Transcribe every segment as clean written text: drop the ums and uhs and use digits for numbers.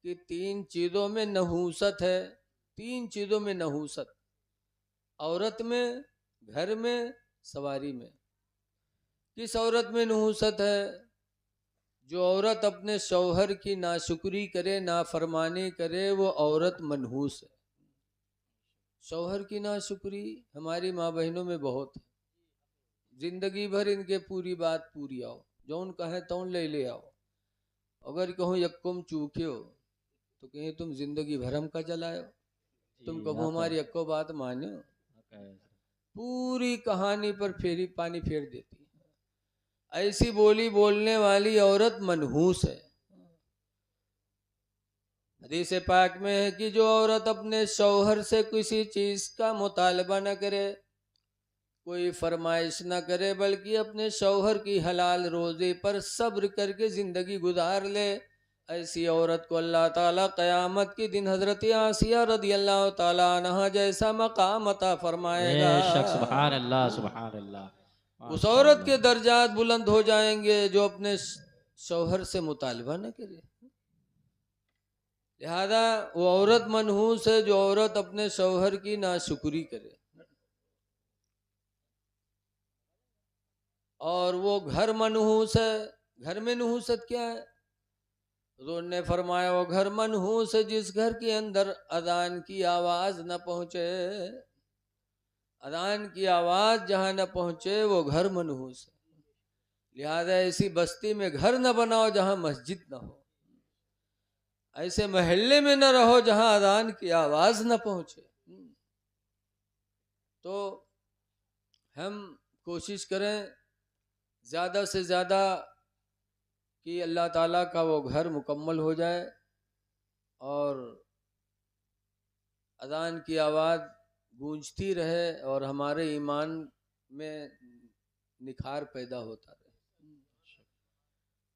कि 3 चीज़ों में नहूसत है। 3 चीज़ों में नहूसत, औरत में, घर में, सवारी में। किस औरत में नहूसत है? जो औरत अपने शौहर की नाशुक्री करे, नाफरमानी करे, वो औरत मनहूस है। शौहर की नाशुक्री हमारी माँ बहनों में बहुत है। जिंदगी भर इनके पूरी बात पूरी आओ, जौन कहे तौन ले आओ। अगर कहूँ यक्कुम चूक्यो तो कहीं तुम जिंदगी भर हम का चलायो, तुम कभू हमारी यक्को बात मानो। पूरी कहानी पर फेरी पानी फेर देती है। ऐसी बोली बोलने वाली औरत मनहूस है। हदीस पाक में है कि जो औरत अपने शौहर से किसी चीज का मुतालबा न करे, कोई फरमाइश न करे, बल्कि अपने शौहर की हलाल रोजी पर सब्र करके जिंदगी गुजार ले, ऐसी औरत को अल्लाह ताला क़यामत के दिन हजरत आसिया रदी अल्लाह ताला अन्हा जैसा मकाम अता फरमाएगा। सुभान अल्लाह, सुभान अल्लाह। उस औरत के दर्जात बुलंद हो जाएंगे जो अपने शौहर से मुतालबा न करे। लिहाजा वो औरत मनहूस है जो औरत अपने शौहर की नाशुक्री करे। और वो घर मनहूस है। घर में नहूसत क्या है? हुज़ूर ने फरमाया वो घर मनहूस है जिस घर के अंदर अजान की आवाज न पहुंचे। अजान की आवाज जहां न पहुंचे वो घर मनहूस है। लिहाजा ऐसी बस्ती में घर न बनाओ जहां मस्जिद न हो। ऐसे महल्ले में न रहो जहां अजान की आवाज न पहुंचे। तो हम कोशिश करें ज़्यादा से ज़्यादा कि अल्लाह ताला का वो घर मुकम्मल हो जाए और अजान की आवाज़ गूंजती रहे और हमारे ईमान में निखार पैदा होता रहे।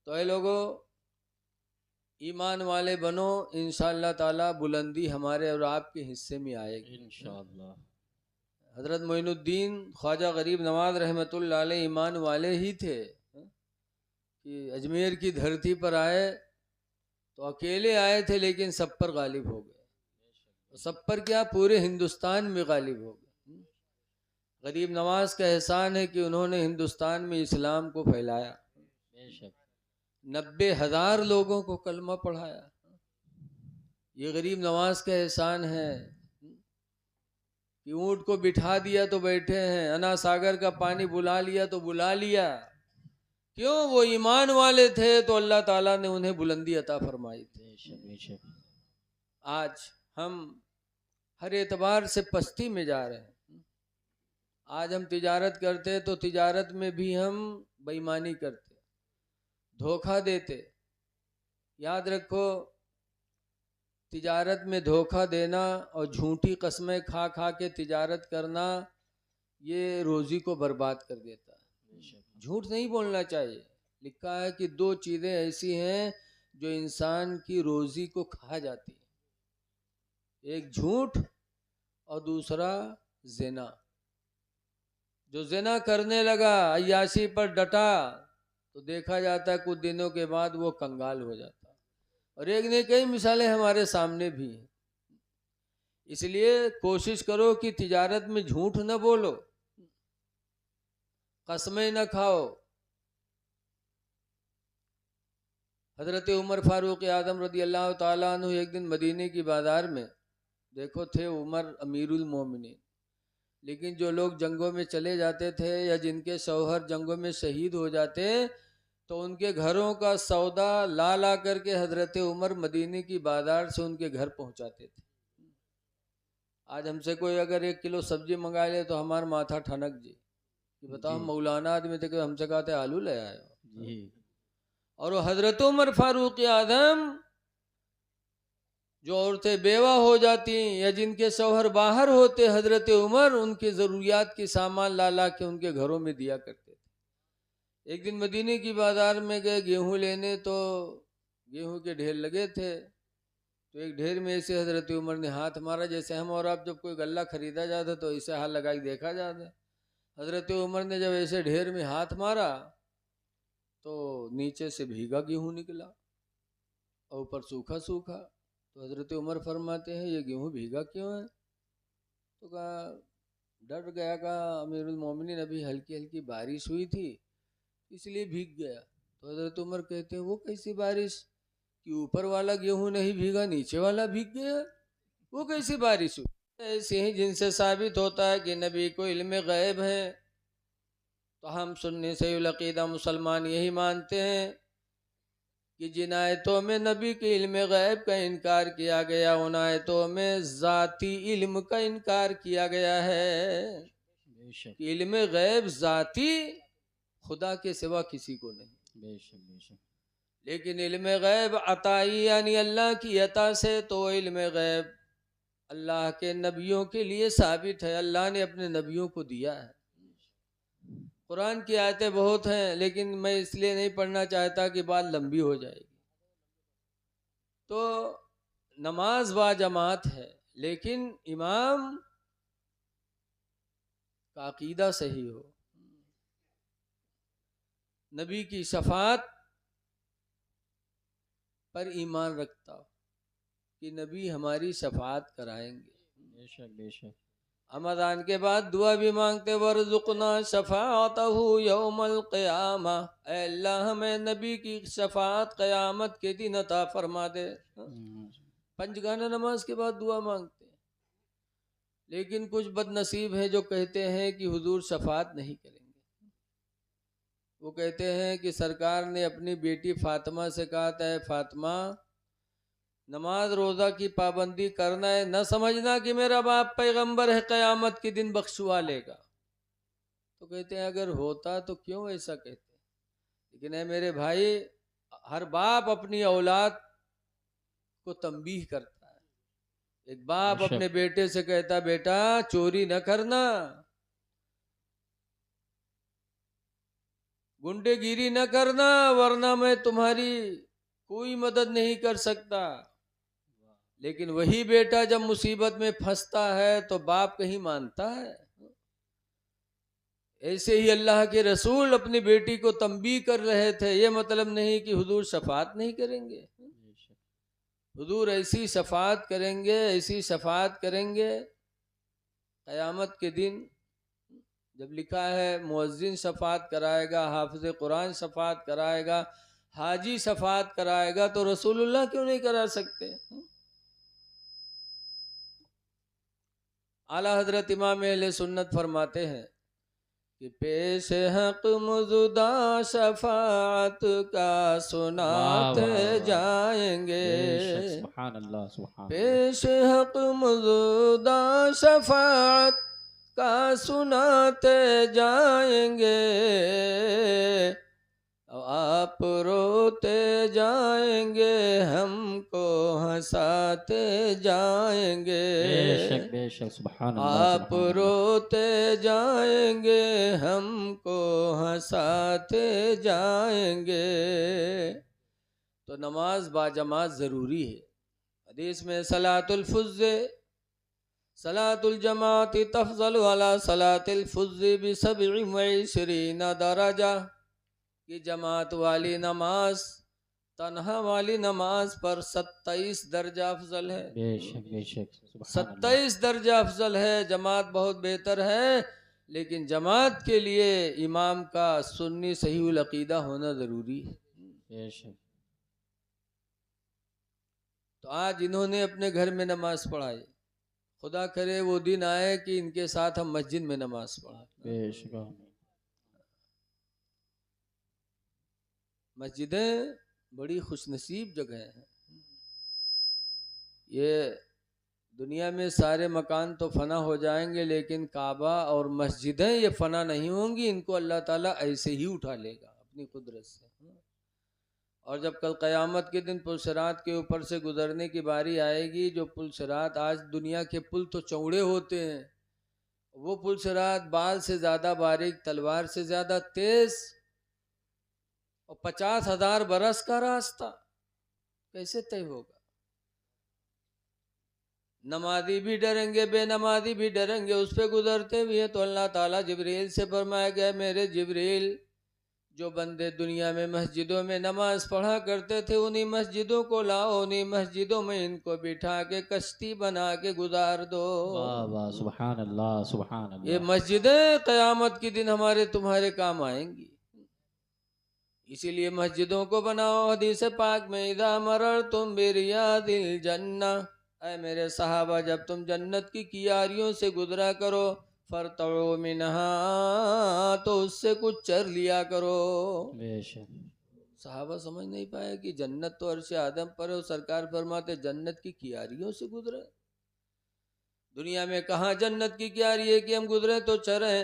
तो ये लोगों, ईमान वाले बनो, इंशाअल्लाह ताला बुलंदी हमारे और आपके हिस्से में आएगी इंशाअल्लाह। हज़रत मोइनुद्दीन ख्वाजा गरीब नवाज रहमतुल्लाह अलैह ईमान वाले ही थे कि अजमेर की धरती पर आए तो अकेले आए थे, लेकिन सब पर गालिब हो गए। सब पर क्या, पूरे हिंदुस्तान में गालिब हो गए। गरीब नवाज का एहसान है कि उन्होंने हिंदुस्तान में इस्लाम को फैलाया। 90,000 लोगों को कलमा पढ़ाया। ये गरीब नवाज का एहसान है कि ऊँट को बिठा दिया तो बैठे हैं, अना सागर का पानी बुला लिया तो बुला लिया। क्यों? वो ईमान वाले थे तो अल्लाह ताला ने उन्हें बुलंदी अता फरमाई थी। आज हम हर एतबार से पस्ती में जा रहे हैं। आज हम तिजारत करते तो तिजारत में भी हम बेईमानी करते, धोखा देते। याद रखो, तिजारत में धोखा देना और झूठी कस्में खा खा के तिजारत करना, ये रोज़ी को बर्बाद कर देता है। झूठ नहीं बोलना चाहिए। लिखा है कि 2 चीज़ें ऐसी हैं जो इंसान की रोज़ी को खा जाती है, एक झूठ और दूसरा ज़िना। जो ज़िना करने लगा, अय्याशी पर डटा, तो देखा जाता है कुछ दिनों के बाद वो कंगाल हो जाता है। और एक ने कई मिसालें हमारे सामने भी हैं। इसलिए कोशिश करो कि तिजारत में झूठ न बोलो, कसमें न खाओ। हज़रत उमर फारूक आदम रदी अल्लाह ताला अन्हु एक दिन मदीने की बाज़ार में, देखो थे उमर अमीरुल मोमिनीन, लेकिन जो लोग जंगों में चले जाते थे या जिनके शौहर जंगों में शहीद हो जाते तो उनके घरों का सौदा ला ला करके हज़रत उमर मदीने की बाज़ार से उनके घर पहुंचाते थे। आज हमसे कोई अगर 1 किलो सब्जी मंगा ले तो हमारा माथा ठनक जी कि बताओ, हम मौलाना आदमी थे कि हमसे कहते आलू ले आए। और वो हज़रत उमर फारूक आदम, जो औरतें बेवा हो जाती या जिनके शौहर बाहर होते, हज़रत उमर उनकी ज़रूरियात की सामान ला ला के उनके घरों में दिया करते थे। एक दिन मदीने की बाज़ार में गए गेहूं लेने, तो गेहूं के ढेर लगे थे। तो एक ढेर में ऐसे हज़रत उमर ने हाथ मारा, जैसे हम और आप जब कोई गल्ला खरीदा जाता तो ऐसे हाथ लगा के देखा जाता। हज़रत उमर ने जब ऐसे ढेर में हाथ मारा तो नीचे से भीगा गेहूं निकला। और ऊपर सूखा सूखा। तो हजरत उमर फरमाते हैं ये गेहूँ भीगा क्यों है? तो कहा डर गया, कहा अमीरुल मोमिनीन अभी हल्की हल्की बारिश हुई थी इसलिए भीग गया। तो हजरत उमर कहते हैं वो कैसी बारिश कि ऊपर वाला गेहूँ नहीं भीगा नीचे वाला भीग गया, वो कैसी बारिश हुई? ऐसे ही जिनसे साबित होता है कि नबी को इल्म गैब है। तो हम सुन्नी सहीउल अकीदा मुसलमान यही मानते हैं कि जिन आयतों में नबी के इल्म गैब का इनकार किया गया उन आयतों में ज़ाती इल्म का इनकार किया गया है। बेशक कि इल्म गैब ज़ाती खुदा के सिवा किसी को नहीं, बेशक बेशक। लेकिन इल्म गैब अताई यानी अल्लाह की अता से, तो इल्म गैब अल्लाह के नबियों के लिए साबित है, अल्लाह ने अपने नबियों को दिया है। कुरान की आयतें बहुत हैं लेकिन मैं इसलिए नहीं पढ़ना चाहता कि बात लंबी हो जाएगी। तो नमाज बा जमात है लेकिन इमाम का अकीदा सही हो, नबी की शफात पर ईमान रखता हो कि नबी हमारी शफात कराएंगे। बेशक बेशक। रमज़ान के बाद दुआ भी मांगते वरज़ुक़ना शफ़ाअतहु यौमल क़ियामा, ऐ अल्लाह हमें नबी की शफात क़यामत के दिन अता फरमा दे। पंचगाना नमाज के बाद दुआ मांगते हैं, लेकिन कुछ बदनसीब हैं जो कहते हैं कि हुजूर शफात नहीं करेंगे। वो कहते हैं कि सरकार ने अपनी बेटी फातिमा से कहा था फातिमा नमाज रोज़ा की पाबंदी करना है, न समझना कि मेरा बाप पैगंबर है क़यामत के दिन बख्शुआ लेगा। तो कहते हैं अगर होता तो क्यों ऐसा कहते हैं? लेकिन है मेरे भाई, हर बाप अपनी औलाद को तंबीह करता है। एक बाप अपने बेटे से कहता बेटा चोरी न करना, गुंडेगिरी न करना, वरना मैं तुम्हारी कोई मदद नहीं कर सकता। लेकिन वही बेटा जब मुसीबत में फंसता है तो बाप कहीं मानता है? ऐसे ही अल्लाह के रसूल अपनी बेटी को तंबीह कर रहे थे। ये मतलब नहीं कि हुजूर शफात नहीं करेंगे, हुजूर ऐसी शफात करेंगे, ऐसी शफात करेंगे क़यामत के दिन। जब लिखा है मुअज्जिन शफात कराएगा, हाफिज़ कुरान शफात कराएगा, हाजी शफात कराएगा, तो रसूलुल्लाह क्यों नहीं करा सकते? आला हजरत इमाम अहले सुन्नत फरमाते हैं कि पेश हक मौजूदा शफात का सुनाते जाएंगे, सुभान अल्लाह सुभान पेश हक मौजूदा शफात का सुनाते जाएंगे, आप रोते जाएंगे हमको हंसाते जाएंगे, बेशक बेशक सुभान अल्लाह। आप रोते जाएंगे हमको हंसाते जाएंगे। तो नमाज बाजमात ज़रूरी है। हदीस में सलातुल फुज़्ज़ सलातुल जमात तफज़ल वाला सलातुल फुज़्ज़ बिसब्इ व इश्रीना दरजा, कि जमात वाली नमाज तन्हा वाली नमाज पर 27 दर्जा अफजल है। बेशक बेशक 27 दर्जा अफजल है। जमात बहुत बेहतर है, लेकिन जमात के लिए इमाम का सुन्नी सहीउल अकीदा होना ज़रूरी है। बेशक। तो आज इन्होंने अपने घर में नमाज पढ़ाई, खुदा करे वो दिन आए कि इनके साथ हम मस्जिद में नमाज पढ़ाएं। बेशक मस्जिदें बड़ी खुशनसीब जगह हैं। ये दुनिया में सारे मकान तो फना हो जाएंगे, लेकिन काबा और मस्जिदें ये फना नहीं होंगी। इनको अल्लाह ताला ऐसे ही उठा लेगा अपनी कुदरत से। और जब कल क़यामत के दिन पुलसिरात के ऊपर से गुजरने की बारी आएगी, जो पुलसिरात आज दुनिया के पुल तो चौड़े होते हैं, वो पुलसिरात बाल से ज़्यादा बारीक, तलवार से ज़्यादा तेज़, और 50,000 बरस का रास्ता कैसे तय होगा? नमाजी भी डरेंगे, बेनमाजी भी डरेंगे उस पर गुजरते हुए। तो अल्लाह ताला जिब्रील से फरमाया गया मेरे जिब्रील जो बंदे दुनिया में मस्जिदों में नमाज पढ़ा करते थे, उन्हीं मस्जिदों को लाओ, उन्हीं मस्जिदों में इनको बिठा के कश्ती बना के गुजार दो। वाह वाह, सुभान अल्लाह, सुभान ये अल्लाह। मस्जिदें क़यामत के दिन हमारे तुम्हारे काम आएंगी, इसीलिए मस्जिदों को बनाओ। हदीस पाक में इदा मरर तुम बिरियादिल जन्ना, ऐ मेरे सहाबा जब तुम जन्नत की कियारियों से गुजरा करो, फरतओ मिनहा, तो उससे कुछ चर लिया करो। बेशक। सहाबा समझ नहीं पाए कि जन्नत तो अर्श आदम पर है, सरकार फरमाते जन्नत की कियारियों से गुजरे। दुनिया में कहाँ जन्नत की कियारी है कि हम गुजरे तो चरे।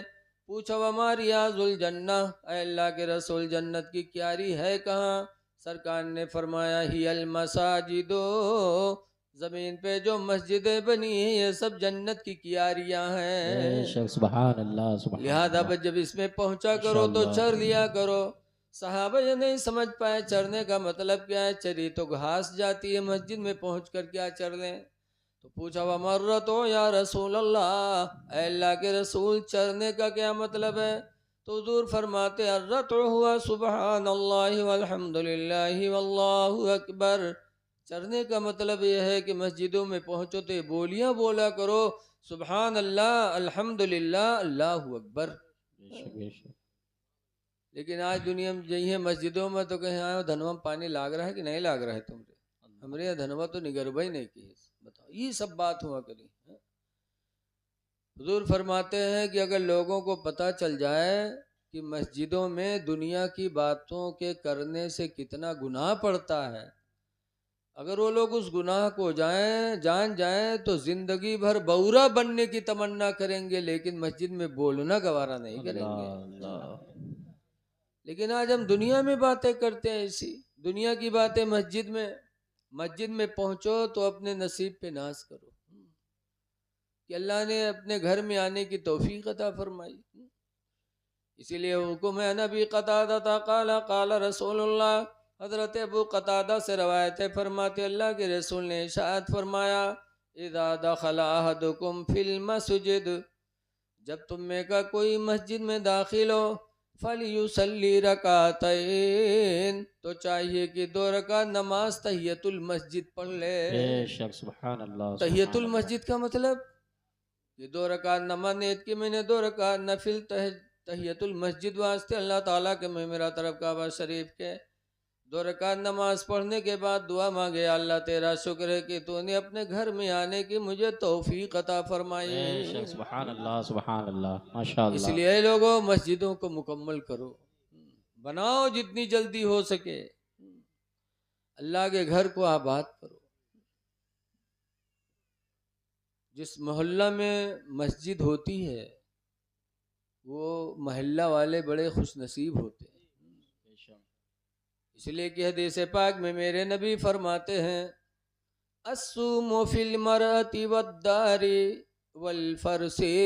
पूछो हमारी याजुल जन्ना, अल्लाह के रसूल जन्नत की क्यारी है कहाँ? सरकार ने फरमाया हियल मसाजिदो, जमीन पे जो मस्जिदें बनी है ये सब जन्नत की क्यारियां हैं। बेशक, सुभान अल्लाह, सुभान लिहाजा अल्लाह। जब इसमें पहुंचा करो तो माशाअल्लाह। चर लिया करो। साहबा ये नहीं समझ पाए चरने का मतलब क्या है। चरी तो घास जाती है, मस्जिद में पहुंच कर क्या चर लें? तो पूछा वमर्र तो या रसूल अल्लाह, अल्लाह के रसूल चरने का क्या मतलब है? तो हुजूर फरमाते अर्रत हुआ सुबहान अल्लाह वल्हम्दुलिल्लाह वल्लाहु अकबर। चरने का मतलब यह है कि मस्जिदों में पहुंचो तो ये बोलियां बोला करो, सुबहान अल्लाह, अल्हम्दुलिल्लाह, अल्लाहु अकबर। बेशक बेशक। लेकिन आज दुनिया में यही है, मस्जिदों में तो कहीं आए धनवा में पानी लाग रहा है कि नहीं लाग रहा है तुमरे? हमरे यहाँ धनवा तो निगरबा ही नहीं की, बताओ ये सब बात हुआ करी। हुजूर फरमाते हैं कि अगर लोगों को पता चल जाए कि मस्जिदों में दुनिया की बातों के करने से कितना गुनाह पड़ता है, अगर वो लोग उस गुनाह को जान जाएं तो जिंदगी भर बौरा बनने की तमन्ना करेंगे, लेकिन मस्जिद में बोलना गवारा नहीं करेंगे। लेकिन आज हम दुनिया में बातें करते हैं, ऐसी दुनिया की बातें मस्जिद में पहुंचो तो अपने नसीब पे नाज करो कि अल्लाह ने अपने घर में आने की तौफीक अता फरमाई। इसीलिए हुक्म है नबी कतादा था काला काला रसूलुल्लाह, हजरत अबू कतादा से रवायत है, फरमाते अल्लाह के रसूल ने इरशाद फरमाया इदा दखला अहदुकुम फिल मस्जिद, जब तुम में का कोई मस्जिद में दाखिल हो, फलयुसल्ली रकातैन, तो चाहिए कि 2 रकात नमाज तहियतुल मस्जिद पढ़ ले। बेशक, सुभान अल्लाह। तहियतुल मस्जिद का मतलब ये 2 रकात नमाज नेत की मैंने 2 रकात नफिल तहियतुल मस्जिद वास्ते अल्लाह ताला के मेरा तरफ काबा शरीफ के 2 रकात नमाज पढ़ने के बाद दुआ मांगे, अल्लाह तेरा शुक्र है कि तूने अपने घर में आने की मुझे तौफीक अता फरमाई। बेशक, सुभान अल्लाह, सुभान अल्लाह, माशाअल्लाह। इसलिए लोगों मस्जिदों को मुकम्मल करो, बनाओ जितनी जल्दी हो सके, अल्लाह के घर को आबाद करो। जिस मोहल्ला में मस्जिद होती है वो मोहल्ला वाले बड़े खुश नसीब होते हैं। इसलिए कि हदीस पाक में मेरे नबी फरमाते हैं अस्सूमु फिल मरअति वद्दारी वल फरसी